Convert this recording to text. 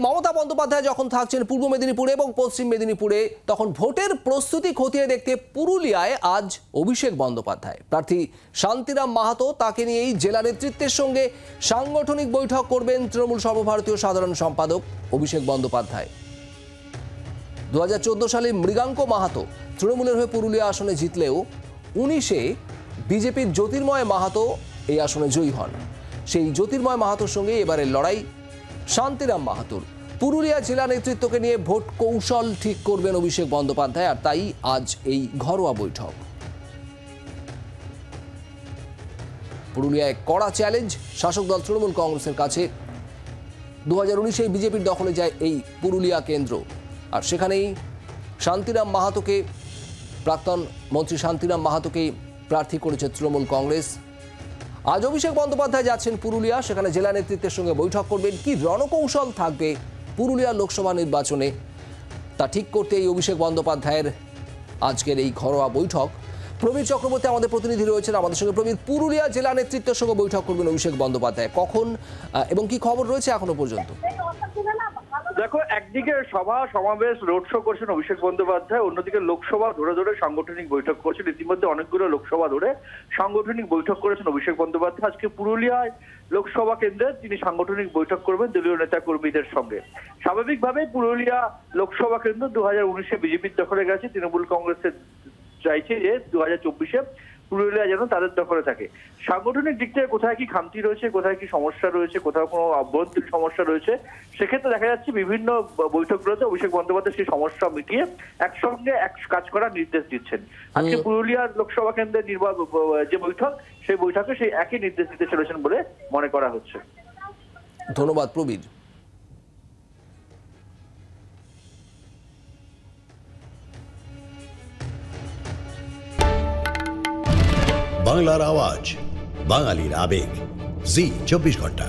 মমতা বন্দ্যোপাধ্যায় যখন থাকছেন পূর্ব মেদিনীপুরে এবং পশ্চিম মেদিনীপুরে, তখন ভোটের প্রস্তুতি খতিয়ে দেখতে পুরুলিয়ায় আজ অভিষেক বন্দ্যোপাধ্যায়। প্রার্থী শান্তিরাম মাহাতো, তাকে নিয়েই জেলা নেতৃত্বের সঙ্গে সাংগঠনিক বৈঠক করবেন তৃণমূল সর্বভারতীয় সাধারণ সম্পাদক অভিষেক বন্দ্যোপাধ্যায়। 2014 সালে মৃগাঙ্ক মাহাতো তৃণমূলের হয়ে পুরুলিয়া আসনে জিতলেও 19-এ বিজেপির জ্যোতির্ময় মাহাতো এই আসনে জয়ী হন। সেই জ্যোতির্ময় মাহাতোর সঙ্গে এবারের লড়াই শান্তিরাম মাহাতোর। পুরুলিয়া জেলা নেতৃত্বকে নিয়ে ভোট কৌশল ঠিক করবেন অভিষেক বন্দ্যোপাধ্যায়, আর তাই আজ এই ঘরোয়া বৈঠক। পুরুলিয়ায় কড়া চ্যালেঞ্জ শাসক দল তৃণমূল কংগ্রেসের কাছে। 2019-এ বিজেপির দখলে যায় এই পুরুলিয়া কেন্দ্র, আর সেখানেই শান্তিরাম মাহাতোকে, প্রাক্তন মন্ত্রী শান্তিরাম মাহাতোকে প্রার্থী করেছে তৃণমূল কংগ্রেস। আজ অভিষেক বন্দ্যোপাধ্যায় যাচ্ছেন পুরুলিয়া, সেখানে জেলা নেতৃত্বের সঙ্গে বৈঠক করবেন। কি রণকৌশল থাকবে পুরুলিয়া লোকসভা নির্বাচনে, তা ঠিক করতে এই অভিষেক বন্দ্যোপাধ্যায়ের আজকের এই ঘরোয়া বৈঠক। প্রবীর চক্রবর্তী আমাদের প্রতিনিধি রয়েছেন আমাদের সঙ্গে। প্রবীর, পুরুলিয়া জেলা নেতৃত্বের সঙ্গে বৈঠক করবেন অভিষেক বন্দ্যোপাধ্যায়, কখন এবং কি খবর রয়েছে এখনো পর্যন্ত? দেখো, একদিকে সভা সমাবেশ রোড শো করছেন অভিষেক বন্দ্যোপাধ্যায়, অন্যদিকে লোকসভা ধরে ধরে সাংগঠনিক বৈঠক করছেন। ইতিমধ্যে অনেকগুলো লোকসভা ধরে সাংগঠনিক বৈঠক করেছেন অভিষেক বন্দ্যোপাধ্যায়। আজকে পুরুলিয়ায় লোকসভা কেন্দ্রে তিনি সাংগঠনিক বৈঠক করবেন দলীয় নেতা কর্মীদের সঙ্গে। স্বাভাবিকভাবে পুরুলিয়া লোকসভা কেন্দ্র 2019-এ বিজেপির দখলে গেছে। তৃণমূল কংগ্রেসের চাইছে যে 2024-এ পুরুলিয়া যেন তাদের দখলে থাকে। সাংগঠনিক দিক থেকে কোথায় কি খামতি রয়েছে, কোথায় কি সমস্যা রয়েছে, কোথাও কোনো অভ্যন্তরীণ সমস্যা রয়েছে, সেক্ষেত্রে দেখা যাচ্ছে বিভিন্ন বৈঠকগুলোতে অভিষেক বন্দ্যোপাধ্যায় সেই সমস্যা মিটিয়ে একসঙ্গে কাজ করার নির্দেশ দিচ্ছেন। আজকে পুরুলিয়ার লোকসভা কেন্দ্রের যে বৈঠক, সেই বৈঠকে সেই একই নির্দেশ দিতে চলেছেন বলে মনে করা হচ্ছে। ধন্যবাদ প্রবীর। বাংলার আওয়াজ, বাঙালির আবেগ, জি 24 ঘন্টা।